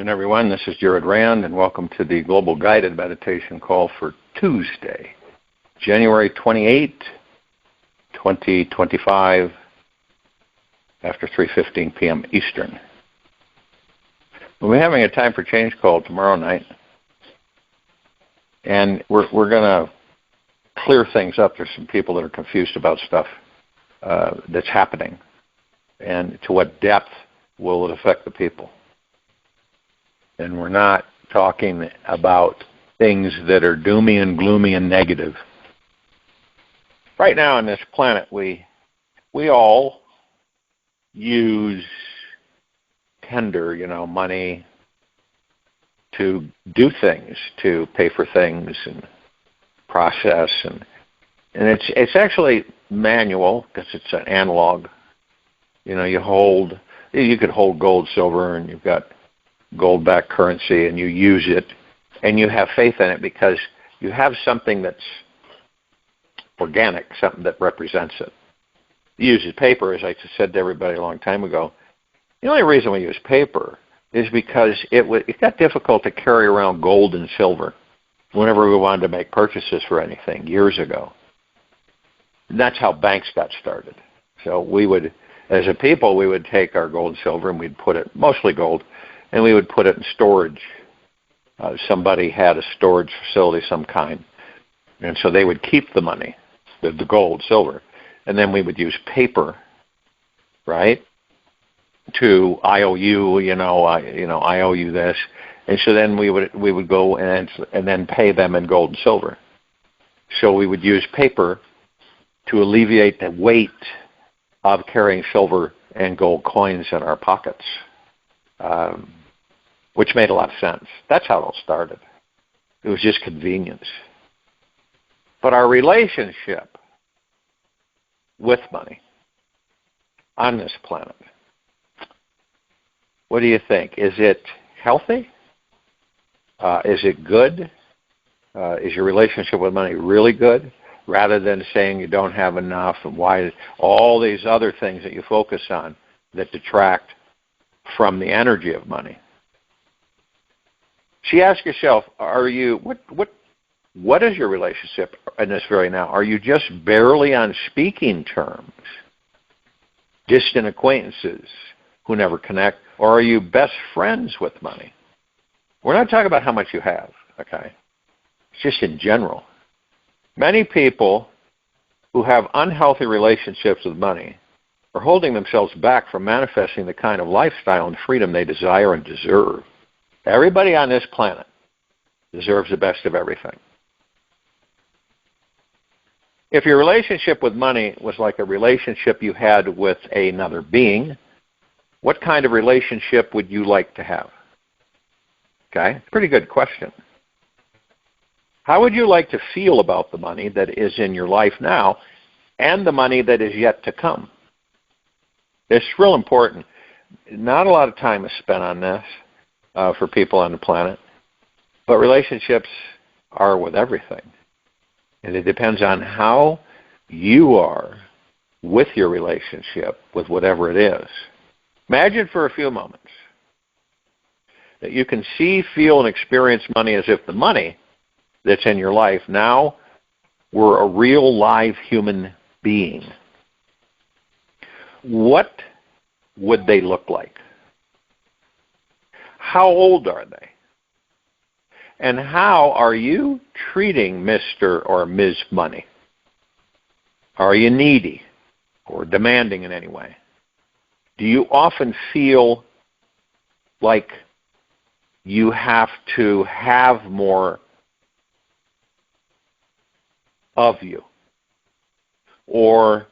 afternoon, everyone. This is Jared Rand, and welcome to the Global Guided Meditation Call for Tuesday, January 28, 2025, after 3:15 p.m. Eastern. We'll be having a Time for Change call tomorrow night, and we're going to clear things up. There's some people that are confused about stuff that's happening, and to what depth will it affect the people. And we're not talking about things that are doomy and gloomy and negative. Right now on this planet, we all use tender, money to do things, to pay for things and process, and it's actually manual because it's an analog. You could hold gold, silver, and you've got gold-backed currency, and you use it, and you have faith in it because you have something that's organic, something that represents it. You use paper, as I said to everybody a long time ago. The only reason we use paper is because it got difficult to carry around gold and silver whenever we wanted to make purchases for anything years ago. And that's how banks got started. So we would, as a people, we would take our gold and silver and we'd put it, mostly gold, and we would put it in storage. Somebody had a storage facility of some kind, and so they would keep the money, the gold, silver, and then we would use paper, right, to I owe you, I owe you this, and so then we would go and then pay them in gold and silver. So we would use paper to alleviate the weight of carrying silver and gold coins in our pockets. Which made a lot of sense. That's how it all started. It was just convenience. But our relationship with money on this planet, what do you think? Is it healthy? Is it good? Is your relationship with money really good? Rather than saying you don't have enough and why all these other things that you focus on that detract from the energy of money. So you ask yourself, what is your relationship in this very now? Are you just barely on speaking terms, distant acquaintances who never connect, or are you best friends with money? We're not talking about how much you have, okay? It's just in general. Many people who have unhealthy relationships with money are holding themselves back from manifesting the kind of lifestyle and freedom they desire and deserve. Everybody on this planet deserves the best of everything. If your relationship with money was like a relationship you had with another being, what kind of relationship would you like to have? Okay, pretty good question. How would you like to feel about the money that is in your life now and the money that is yet to come? It's real important. Not a lot of time is spent on this for people on the planet, but relationships are with everything. And it depends on how you are with your relationship with whatever it is. Imagine for a few moments that you can see, feel, and experience money as if the money that's in your life now were a real live human being. What would they look like? How old are they? And how are you treating Mr. or Ms. Money? Are you needy or demanding in any way? Do you often feel like you have to have more of you? Or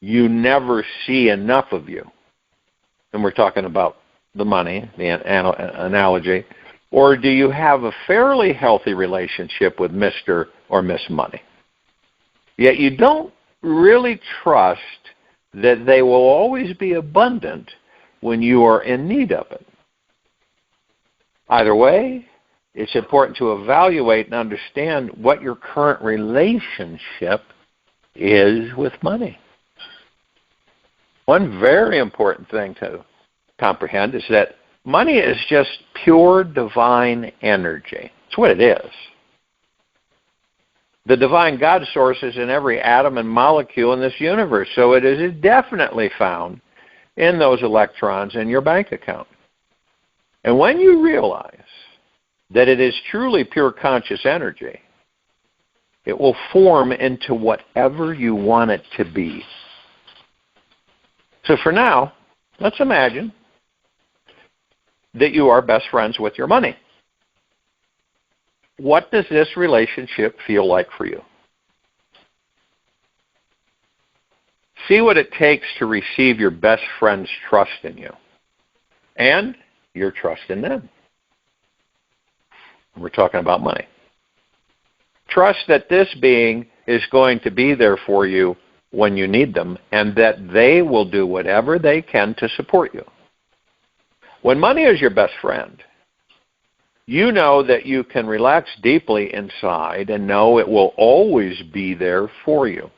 you never see enough of you? And we're talking about the money, the analogy. Or do you have a fairly healthy relationship with Mr. or Miss Money? Yet you don't really trust that they will always be abundant when you are in need of it. Either way, it's important to evaluate and understand what your current relationship is with money. One very important thing to comprehend is that Money is just pure divine energy. It's what it is. The divine God source is in every atom and molecule in this universe, so it is definitely found in those electrons in your bank account. And when you realize that it is truly pure conscious energy, it will form into whatever you want it to be. So for now, let's imagine that you are best friends with your money. What does this relationship feel like for you? See what it takes to receive your best friend's trust in you and your trust in them. We're talking about money. Trust that this being is going to be there for you when you need them and that they will do whatever they can to support you. When money is your best friend, you know that you can relax deeply inside and know it will always be there for you.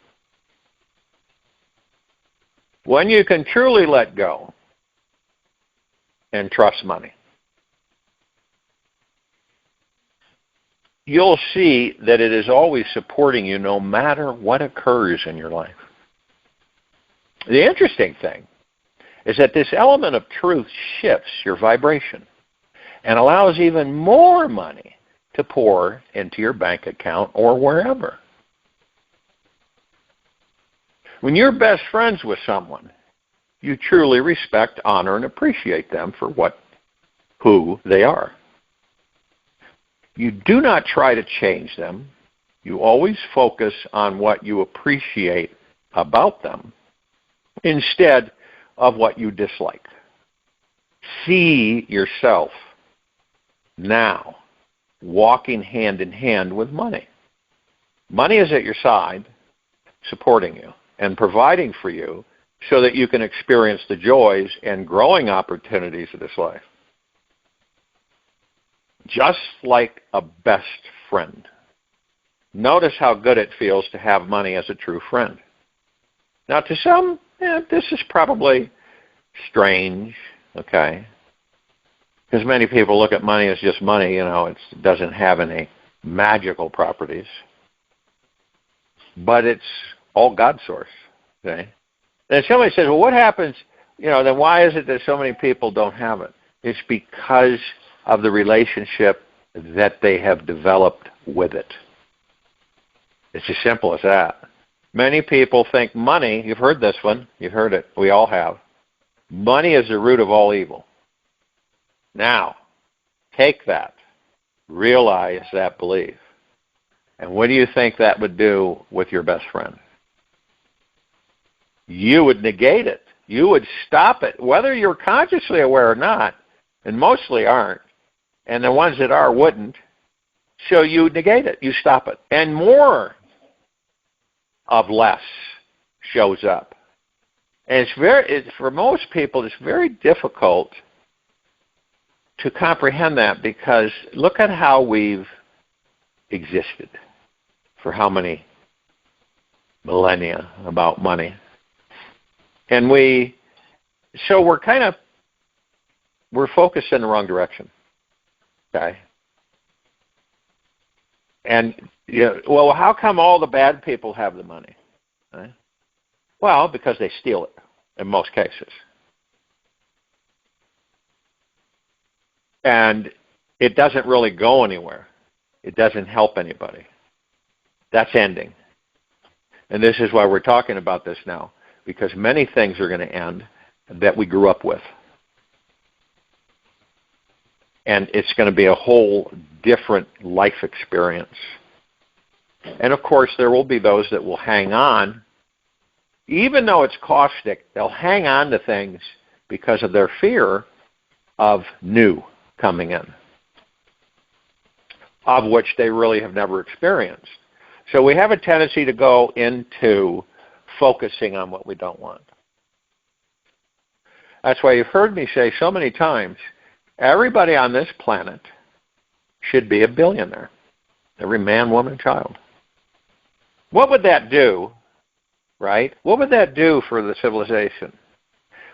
When you can truly let go and trust money, you'll see that it is always supporting you no matter what occurs in your life. The interesting thing is that this element of truth shifts your vibration and allows even more money to pour into your bank account or wherever. When you're best friends with someone, you truly respect, honor, and appreciate them for who they are. You do not try to change them. You always focus on what you appreciate about them instead of what you dislike. See yourself now walking hand in hand with money. Money is at your side, supporting you and providing for you so that you can experience the joys and growing opportunities of this life. Just like a best friend. Notice how good it feels to have money as a true friend. Now, to some, this is probably strange, okay? Because many people look at money as just money, it doesn't have any magical properties. But it's all God source, okay? And somebody says, well, what happens, then why is it that so many people don't have it? It's because of the relationship that they have developed with it. It's as simple as that. Many people think money, you've heard this one, you've heard it, we all have. Money is the root of all evil. Now, take that, realize that belief, and what do you think that would do with your best friend? You would negate it. You would stop it, whether you're consciously aware or not, and mostly aren't, and the ones that are wouldn't, so you negate it, you stop it. And more of less shows up. And for most people, it's very difficult to comprehend that because look at how we've existed for how many millennia about money. And we're focused in the wrong direction. Okay? And, well, how come all the bad people have the money? Right? Well, because they steal it in most cases. And it doesn't really go anywhere. It doesn't help anybody. That's ending. And this is why we're talking about this now, because many things are going to end that we grew up with. And it's going to be a whole different life experience. And of course, there will be those that will hang on. Even though it's caustic, they'll hang on to things because of their fear of new coming in, of which they really have never experienced. So we have a tendency to go into focusing on what we don't want. That's why you've heard me say so many times, everybody on this planet should be a billionaire. Every man, woman, child. What would that do, right? What would that do for the civilization?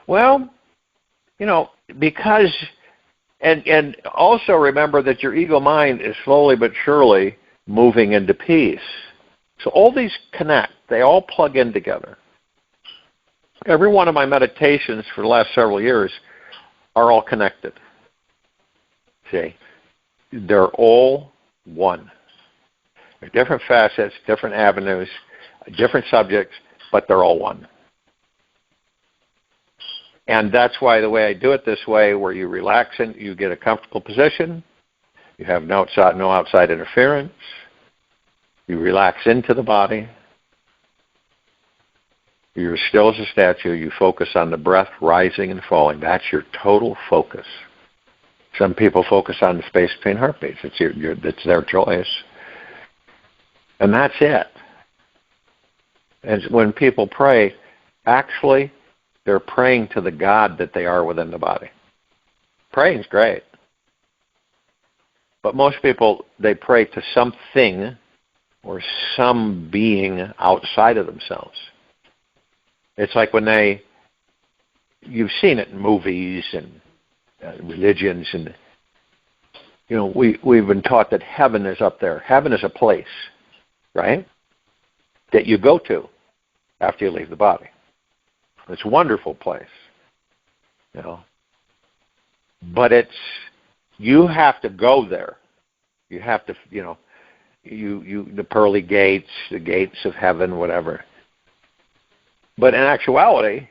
Well, because And also remember that your ego mind is slowly but surely moving into peace. So all these connect. They all plug in together. Every one of my meditations for the last several years are all connected. See? They're all one. They're different facets, different avenues, different subjects, but they're all one. And that's why the way I do it this way, where you relax and you get a comfortable position, you have no outside interference, you relax into the body, you're still as a statue, you focus on the breath rising and falling. That's your total focus. Some people focus on the space between heartbeats. It's their choice. And that's it. And when people pray, actually, they're praying to the God that they are within the body. Praying's great. But most people, they pray to something or some being outside of themselves. It's like when you've seen it in movies and religions, and we've been taught that heaven is up there. Heaven is a place, right, that you go to after you leave the body. It's a wonderful place, but you have to go there. You have to, the pearly gates, the gates of heaven, whatever. But in actuality,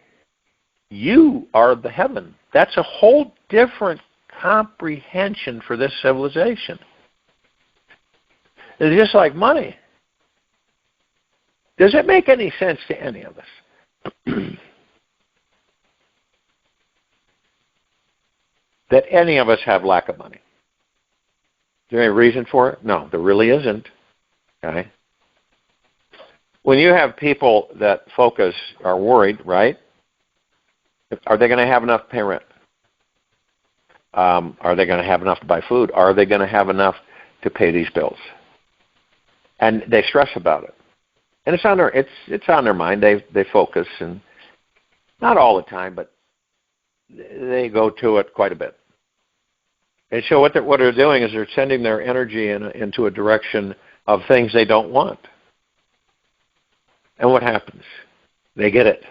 you are the heaven. That's a whole different comprehension for this civilization. It's just like money. Does it make any sense to any of us that any of us have lack of money? Is there any reason for it? No, there really isn't. Okay. When you have people that focus are worried, right? Are they going to have enough to pay rent? Are they going to have enough to buy food? Are they going to have enough to pay these bills? And they stress about it. And it's on their mind. They focus, and not all the time, but they go to it quite a bit. And so what they're doing is they're sending their energy into a direction of things they don't want. And what happens? They get it.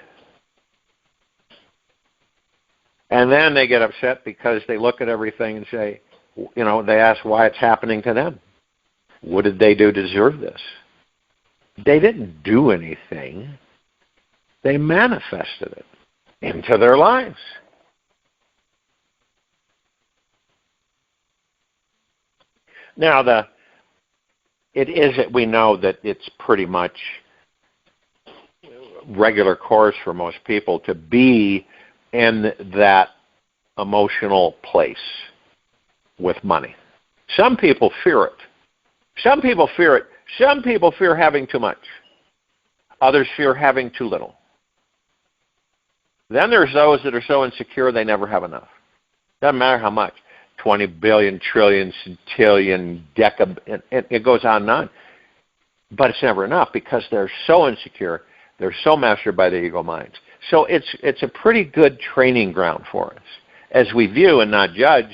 And then they get upset because they look at everything and say, they ask why it's happening to them. What did they do to deserve this? They didn't do anything. They manifested it into their lives. Now, we know that it's pretty much regular course for most people to be in that emotional place with money. Some people fear it. Some people fear it. Some people fear having too much. Others fear having too little. Then there's those that are so insecure they never have enough. Doesn't matter how much. 20 billion, trillion, centillion, it goes on and on. But it's never enough because they're so insecure. They're so mastered by the ego minds. So it's a pretty good training ground for us as we view and not judge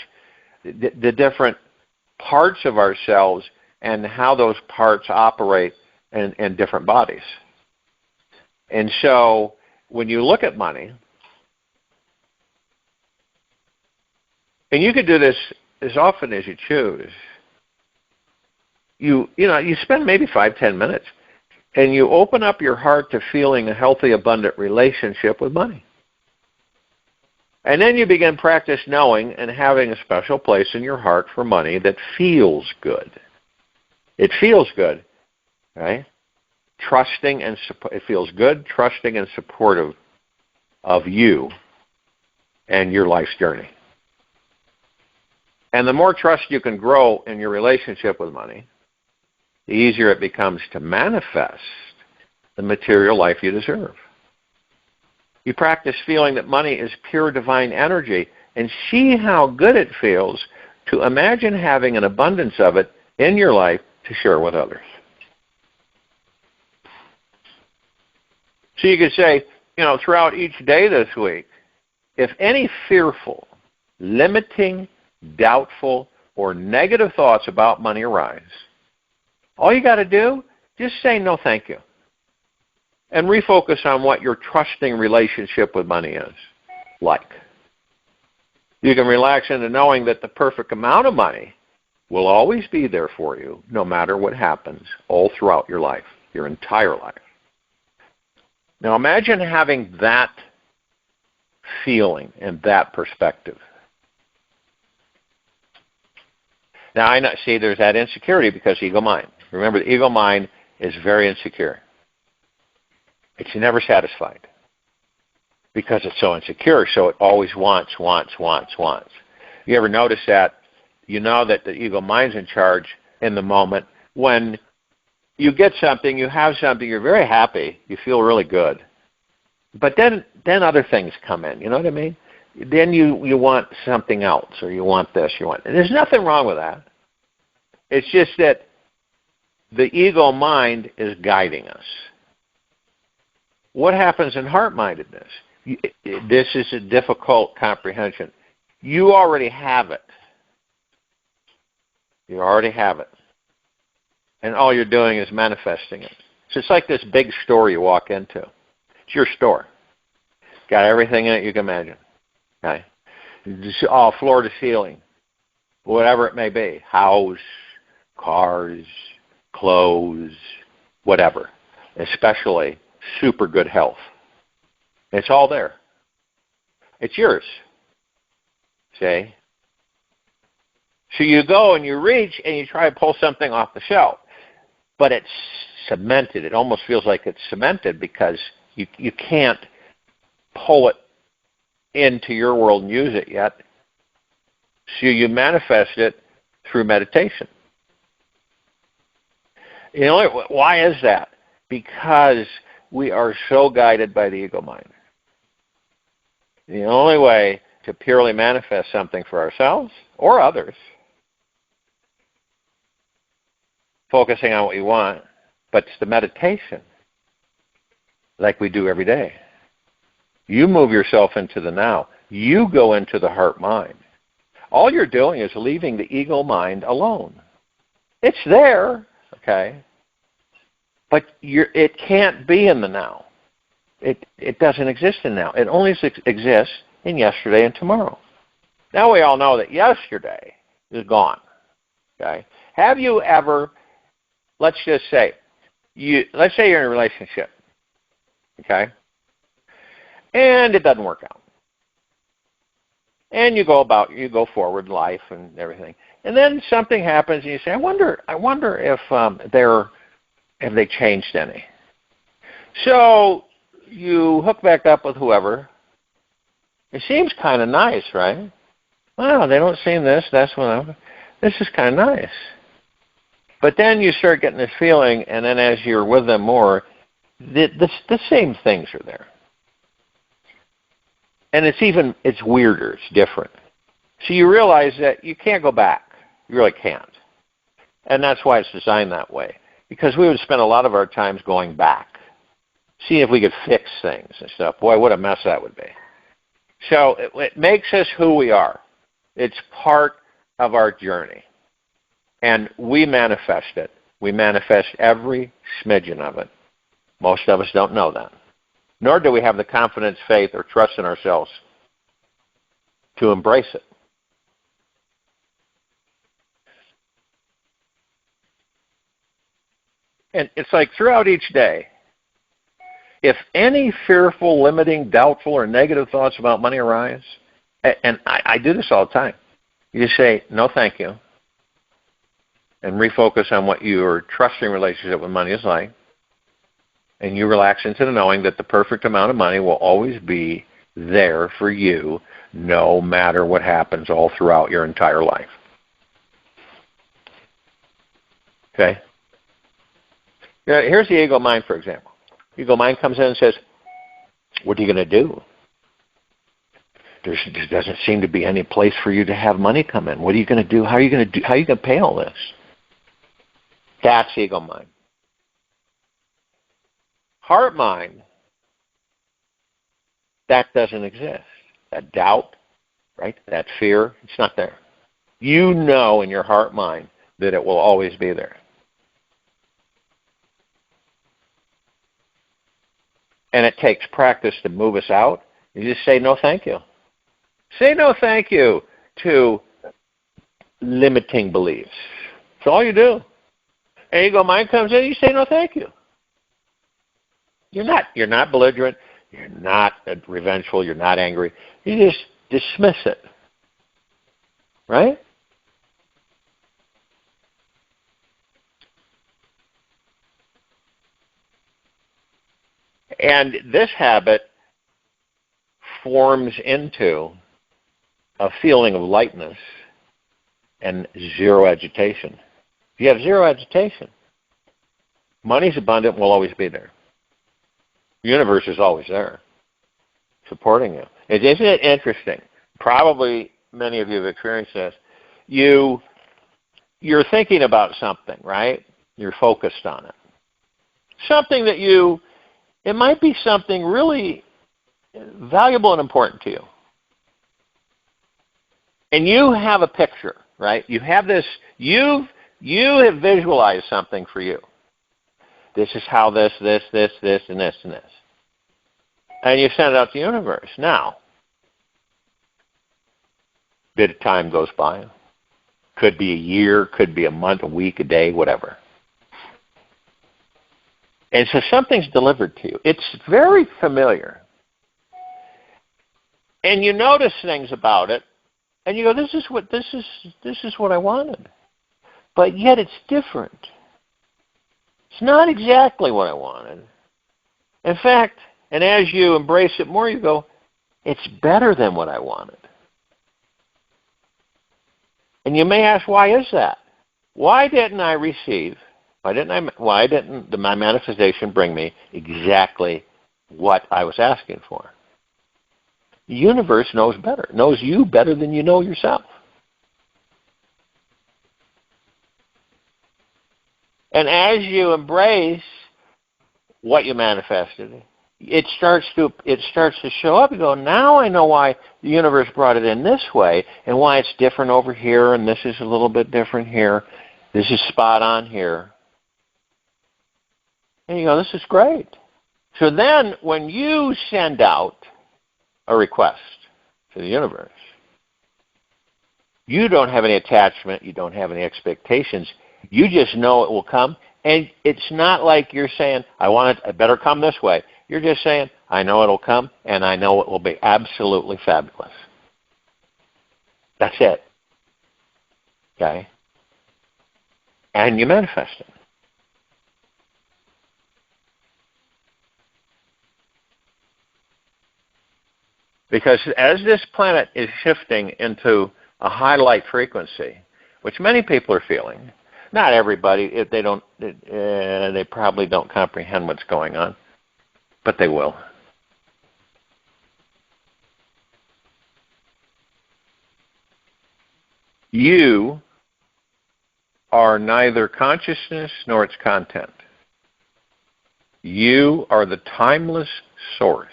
the different parts of ourselves and how those parts operate in different bodies. And so when you look at money, and you can do this as often as you choose, you spend maybe 5-10 minutes and you open up your heart to feeling a healthy, abundant relationship with money. And then you begin practice knowing and having a special place in your heart for money that feels good. It feels good, right? It feels good, trusting, and supportive of you and your life's journey. And the more trust you can grow in your relationship with money, the easier it becomes to manifest the material life you deserve. You practice feeling that money is pure divine energy and see how good it feels to imagine having an abundance of it in your life to share with others. So you could say, throughout each day this week, if any fearful, limiting, doubtful, or negative thoughts about money arise, all you got to do, just say no thank you. And refocus on what your trusting relationship with money is like. You can relax into knowing that the perfect amount of money will always be there for you, no matter what happens, all throughout your life, your entire life. Now imagine having that feeling and that perspective. Now I know, see, there's that insecurity because ego mind. Remember, the ego mind is very insecure. It's never satisfied because it's so insecure, so it always wants. You ever notice that? You know that the ego mind's in charge in the moment when you get something, you have something, you're very happy, you feel really good. But then other things come in, you know what I mean? Then you want something else, or you want this, and there's nothing wrong with that. It's just that the ego mind is guiding us. What happens in heart-mindedness? This is a difficult comprehension. You already have it. You already have it. And all you're doing is manifesting it. So it's like this big store you walk into. It's your store. Got everything in it you can imagine. Okay? Just all floor to ceiling. Whatever it may be. House, cars, clothes, whatever. Especially super good health. It's all there. It's yours. See? So you go and you reach and you try to pull something off the shelf. But it's cemented. It almost feels like it's cemented because you can't pull it into your world and use it yet. So you manifest it through meditation. You know, why is that? Because we are so guided by the ego mind. The only way to purely manifest something for ourselves or others, focusing on what you want, but it's the meditation, like we do every day. You move yourself into the now. You go into the heart mind. All you're doing is leaving the ego mind alone. It's there, okay? But it can't be in the now. It doesn't exist in now. It only exists in yesterday and tomorrow. Now we all know that yesterday is gone. Okay? Have you ever, let's just say, let's say you're in a relationship, okay? And it doesn't work out. And you go forward life and everything. And then something happens and you say, I wonder if have they changed any? So you hook back up with whoever. It seems kind of nice, right? Wow, they don't seem this is kind of nice. But then you start getting this feeling, and then as you're with them more, the same things are there. And it's weirder, it's different. So you realize that you can't go back. You really can't. And that's why it's designed that way. Because we would spend a lot of our times going back, seeing if we could fix things and stuff. Boy, what a mess that would be. So it makes us who we are. It's part of our journey. And we manifest it. We manifest every smidgen of it. Most of us don't know that. Nor do we have the confidence, faith, or trust in ourselves to embrace it. And it's like throughout each day, if any fearful, limiting, doubtful, or negative thoughts about money arise, and I do this all the time, you just say, no thank you, and refocus on what your trusting relationship with money is like, and you relax into the knowing that the perfect amount of money will always be there for you no matter what happens all throughout your entire life. Okay? Now, here's the ego mind, for example. Ego mind comes in and says, what are you going to do? There doesn't seem to be any place for you to have money come in. What are you going to do? How are you going to pay all this? That's ego mind. Heart mind, that doesn't exist. That doubt, right? That fear, it's not there. You know in your heart mind that it will always be there. And it takes practice to move us out. You just say no thank you. Say no thank you to limiting beliefs. That's all you do. And ego mind comes in, you say no thank you. You're not belligerent, you're not revengeful, you're not angry. You just dismiss it. Right? And this habit forms into a feeling of lightness and zero agitation. If you have zero agitation, money's abundant, will always be there. The universe is always there, supporting you. Isn't it interesting? Probably many of you have experienced this. You're thinking about something, right? You're focused on it. Something that it might be something really valuable and important to you. And you have a picture, right? You have this, you have visualized something for you. This is how this, and this. And you send it out to the universe. Now, bit of time goes by. Could be a year, could be a month, a week, a day, whatever. And so something's delivered to you. It's very familiar. And you notice things about it, and you go, this is what I wanted. But yet it's different. It's not exactly what I wanted. In fact, and as you embrace it more, you go, it's better than what I wanted. And you may ask, why is that? Why didn't my manifestation bring me exactly what I was asking for? The universe knows better, knows you better than you know yourself. And as you embrace what you manifested, it starts to show up. You go, now I know why the universe brought it in this way, and why it's different over here, and this is a little bit different here. This is spot on here. And you go, this is great. So then when you send out a request to the universe, you don't have any attachment, you don't have any expectations. You just know it will come. And it's not like you're saying, it better come this way. You're just saying, I know it'll come, and I know it will be absolutely fabulous. That's it. Okay? And you manifest it. Because as this planet is shifting into a high light frequency, which many people are feeling, not everybody, they probably don't comprehend what's going on, but they will. You are neither consciousness nor its content. You are the timeless source,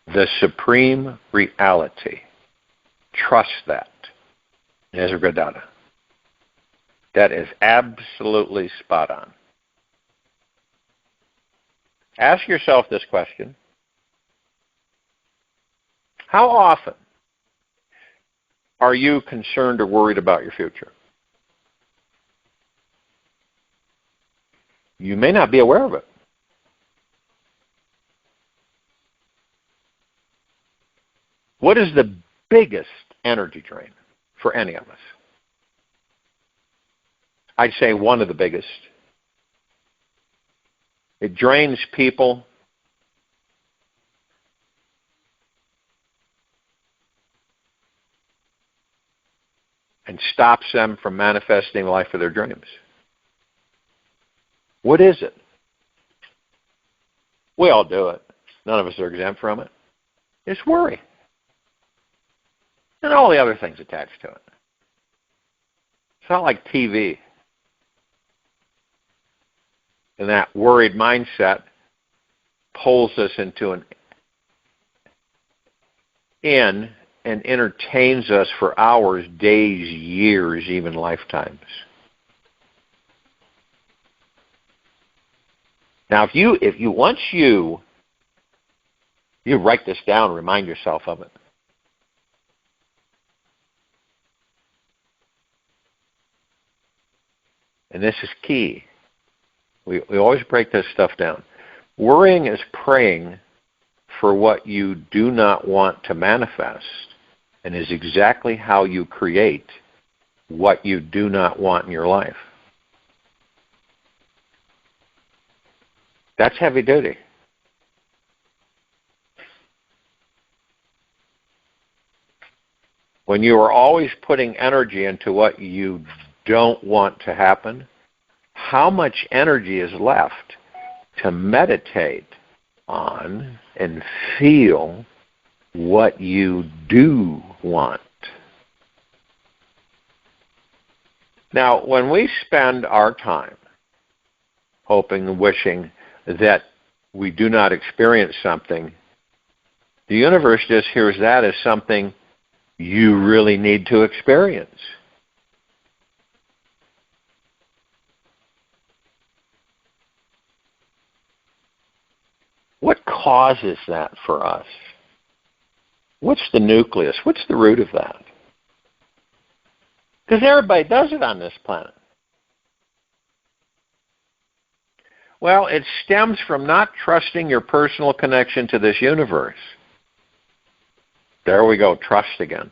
the supreme reality. Trust that. Nisargadatta. That is absolutely spot on. Ask yourself this question. How often are you concerned or worried about your future? You may not be aware of it. What is the biggest energy drain for any of us? I'd say one of the biggest. It drains people and stops them from manifesting the life of their dreams. What is it? We all do it. None of us are exempt from it. It's worry. And all the other things attached to it. It's not like TV. And that worried mindset pulls us into and entertains us for hours, days, years, even lifetimes. Now, if you once you write this down, remind yourself of it. And this is key. We always break this stuff down. Worrying is praying for what you do not want to manifest, and is exactly how you create what you do not want in your life. That's heavy duty. When you are always putting energy into what you don't want to happen, how much energy is left to meditate on and feel what you do want? Now, when we spend our time hoping and wishing that we do not experience something, the universe just hears that as something you really need to experience. What causes that for us? What's the nucleus? What's the root of that? Because everybody does it on this planet. Well, it stems from not trusting your personal connection to this universe. There we go, trust again.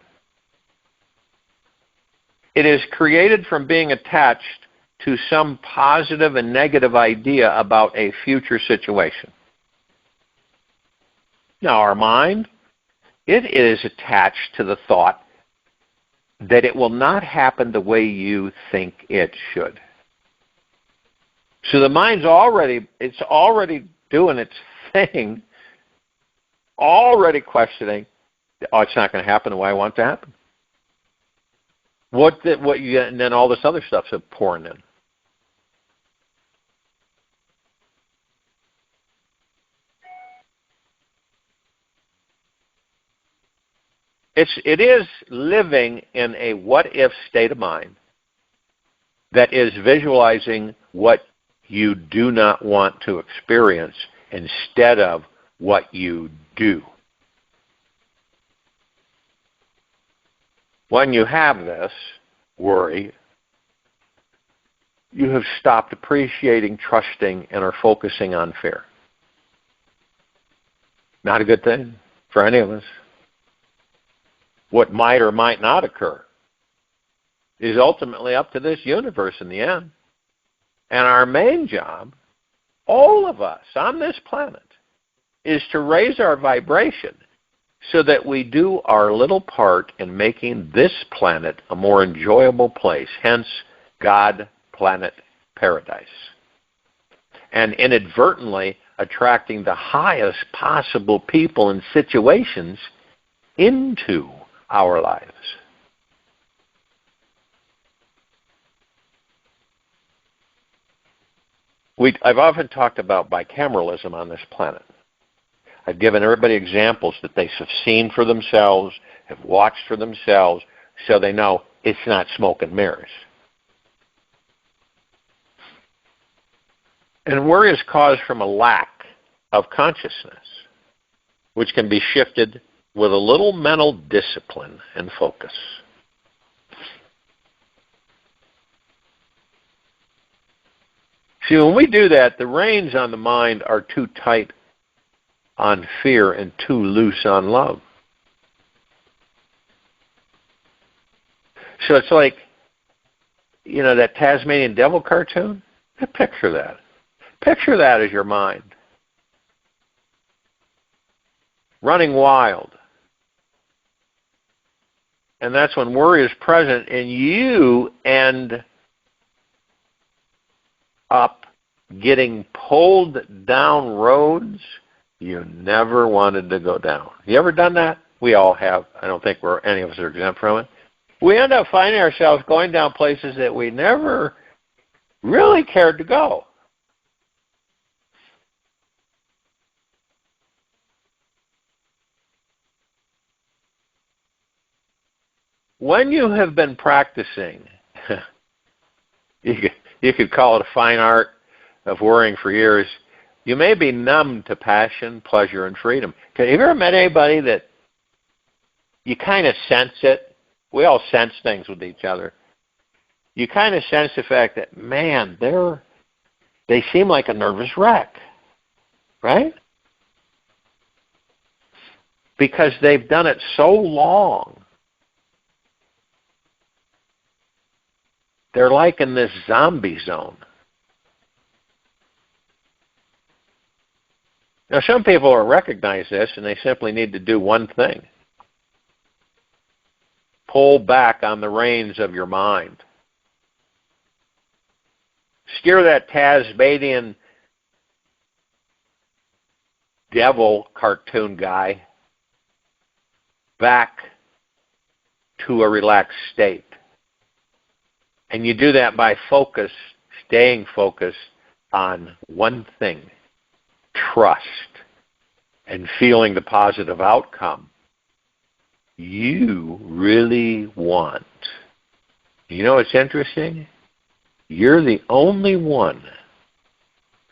It is created from being attached to some positive and negative idea about a future situation. Now, our mind, it is attached to the thought that it will not happen the way you think it should. So the mind's already doing its thing, already questioning, oh, it's not going to happen the way I want it to happen. And then all this other stuff's pouring in. It is living in a what-if state of mind that is visualizing what you do not want to experience instead of what you do. When you have this worry, you have stopped appreciating, trusting, and are focusing on fear. Not a good thing for any of us. What might or might not occur is ultimately up to this universe in the end. And our main job, all of us on this planet, is to raise our vibration so that we do our little part in making this planet a more enjoyable place, hence God, planet, paradise. And inadvertently attracting the highest possible people and situations into our lives. I've often talked about bicameralism on this planet. I've given everybody examples that they have seen for themselves, have watched for themselves, so they know it's not smoke and mirrors. And worry is caused from a lack of consciousness, which can be shifted with a little mental discipline and focus. See, when we do that, the reins on the mind are too tight on fear and too loose on love. So it's like, that Tasmanian Devil cartoon? Picture that. Picture that as your mind. Running wild. And that's when worry is present and you end up getting pulled down roads you never wanted to go down. You ever done that? We all have. I don't think any of us are exempt from it. We end up finding ourselves going down places that we never really cared to go. when you have been practicing, you could call it a fine art of worrying for years, you may be numb to passion, pleasure, and freedom. Have you ever met anybody that you kind of sense it? We all sense things with each other. You kind of sense the fact that, man, they seem like a nervous wreck, right? Because they've done it so long. They're like in this zombie zone. Now, some people recognize this, and they simply need to do one thing. Pull back on the reins of your mind. Steer that Tasmanian devil cartoon guy back to a relaxed state. And you do that by staying focused on one thing, trust, and feeling the positive outcome you really want. You know what's interesting? You're the only one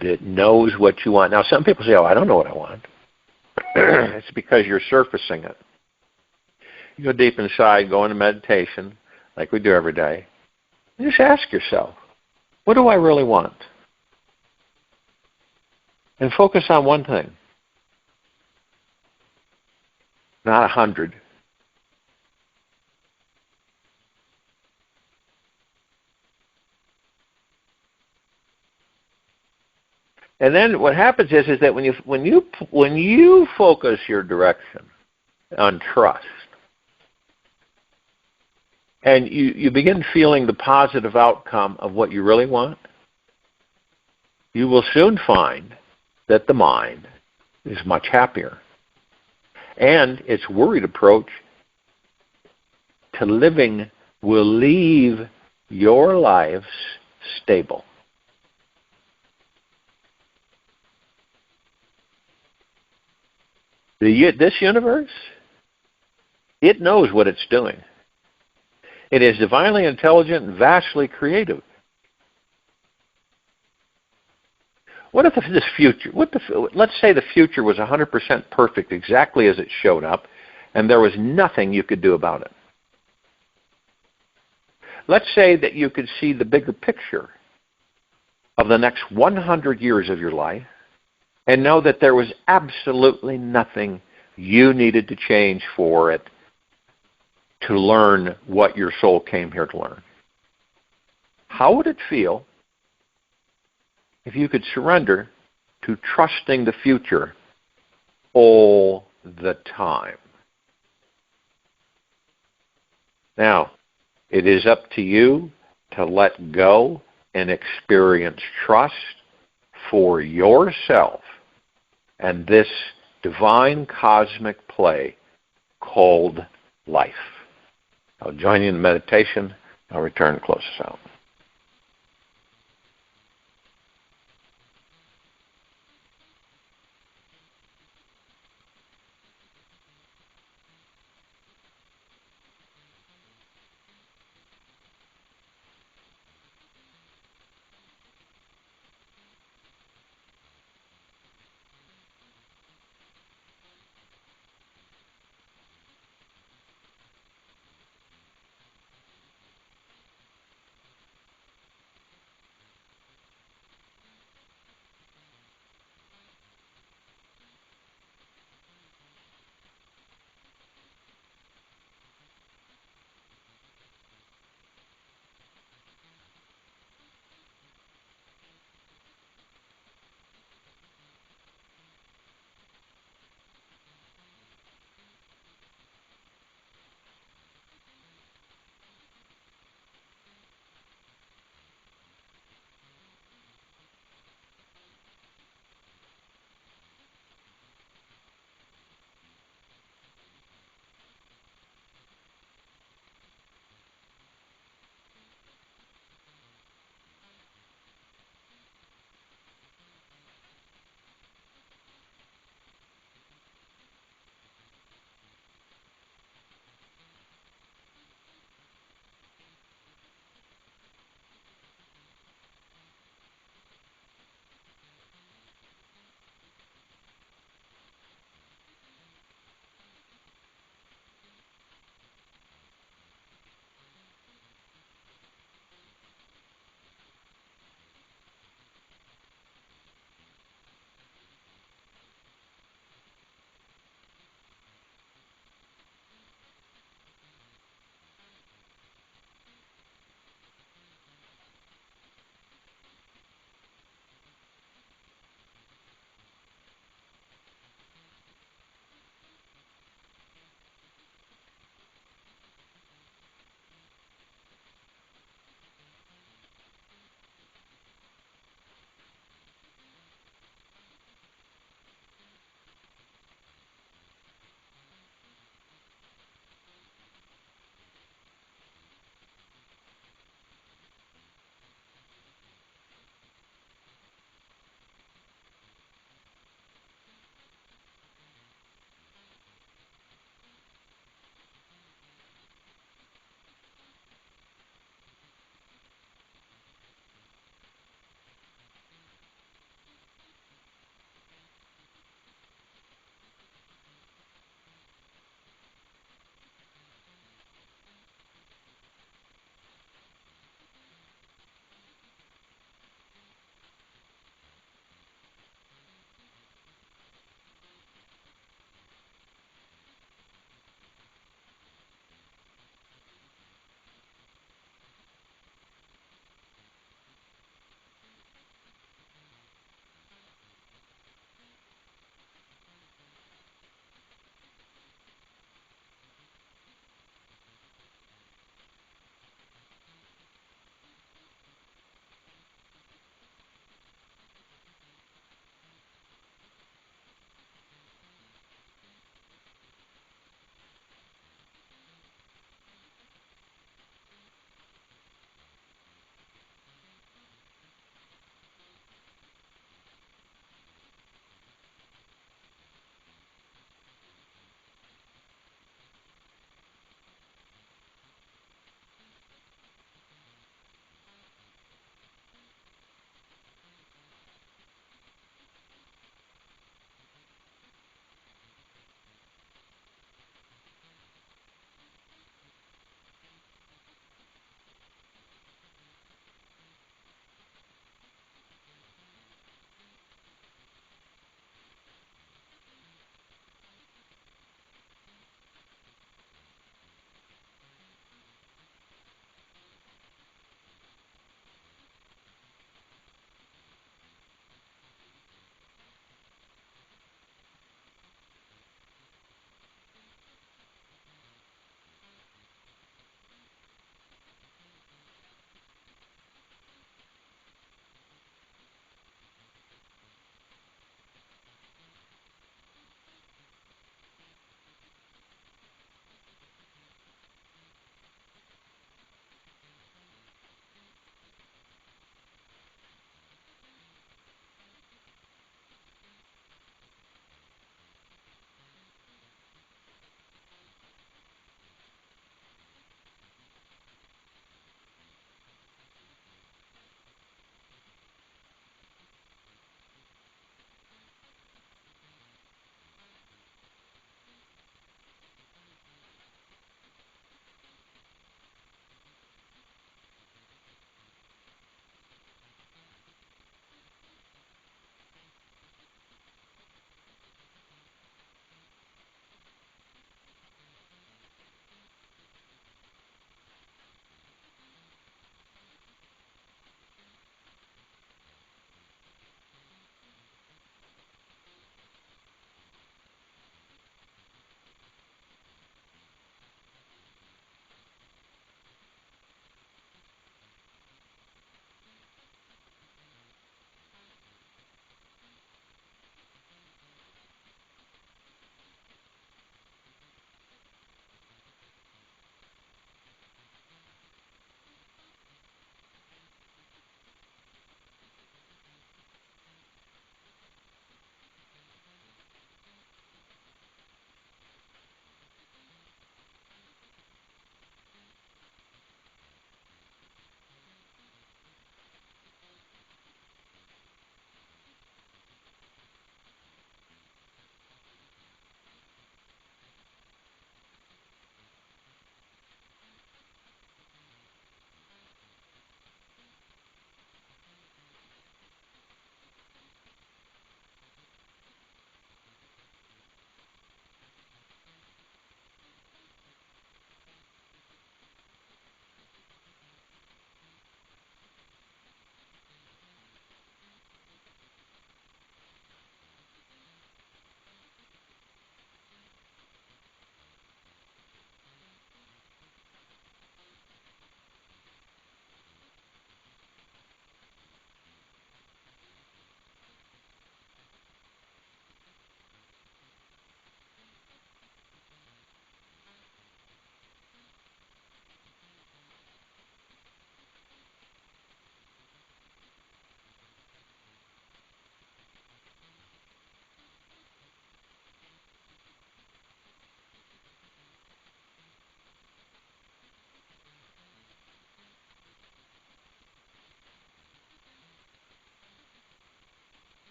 that knows what you want. Now, some people say, oh, I don't know what I want. It's because you're surfacing it. You go deep inside, go into meditation, like we do every day, and just ask yourself, what do I really want? And focus on one thing, not 100. And then what happens is that when you focus your direction on trust, and you begin feeling the positive outcome of what you really want, you will soon find that the mind is much happier. And its worried approach to living will leave your lives stable. This universe, it knows what it's doing. It is divinely intelligent and vastly creative. What if this future, let's say the future was 100% perfect exactly as it showed up, and there was nothing you could do about it. Let's say that you could see the bigger picture of the next 100 years of your life, and know that there was absolutely nothing you needed to change for it to learn what your soul came here to learn. How would it feel if you could surrender to trusting the future all the time? Now, it is up to you to let go and experience trust for yourself and this divine cosmic play called life. I'll join you in meditation. I'll return to close us out.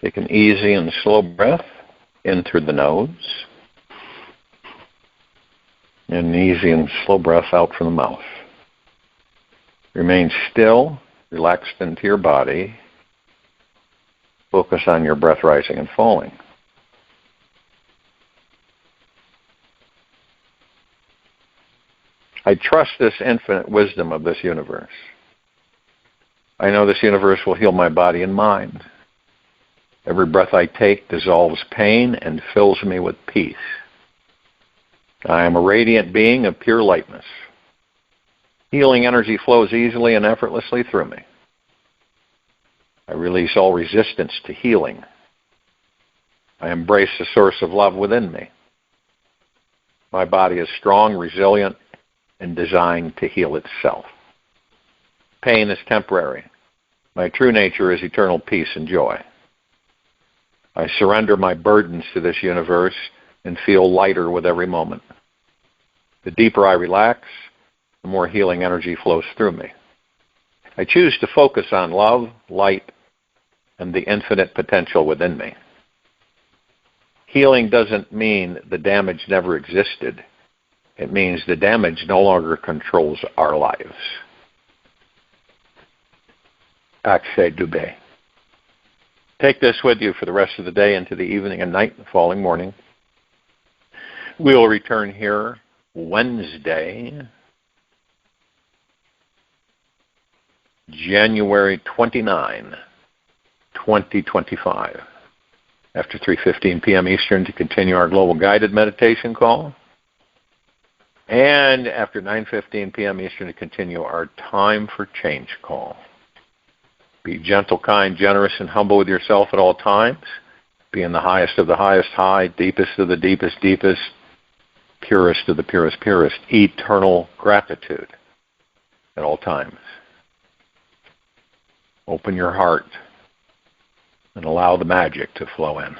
Take an easy and slow breath in through the nose, and an easy and slow breath out from the mouth. Remain still, relaxed into your body. Focus on your breath rising and falling. I trust this infinite wisdom of this universe. I know this universe will heal my body and mind. Every breath I take dissolves pain and fills me with peace. I am a radiant being of pure lightness. Healing energy flows easily and effortlessly through me. I release all resistance to healing. I embrace the source of love within me. My body is strong, resilient, and designed to heal itself. Pain is temporary. My true nature is eternal peace and joy. I surrender my burdens to this universe and feel lighter with every moment. The deeper I relax, the more healing energy flows through me. I choose to focus on love, light, and the infinite potential within me. Healing doesn't mean the damage never existed. It means the damage no longer controls our lives. Akshay Dubey. Take this with you for the rest of the day, into the evening and night and the following morning. We will return here Wednesday, January 29, 2025, after 3:15 p.m. Eastern, to continue our global guided meditation call, and after 9:15 p.m. Eastern to continue our time for change call. Be gentle, kind, generous, and humble with yourself at all times. Be in the highest of the highest high, deepest of the deepest deepest, purest of the purest purest, eternal gratitude at all times. Open your heart and allow the magic to flow in.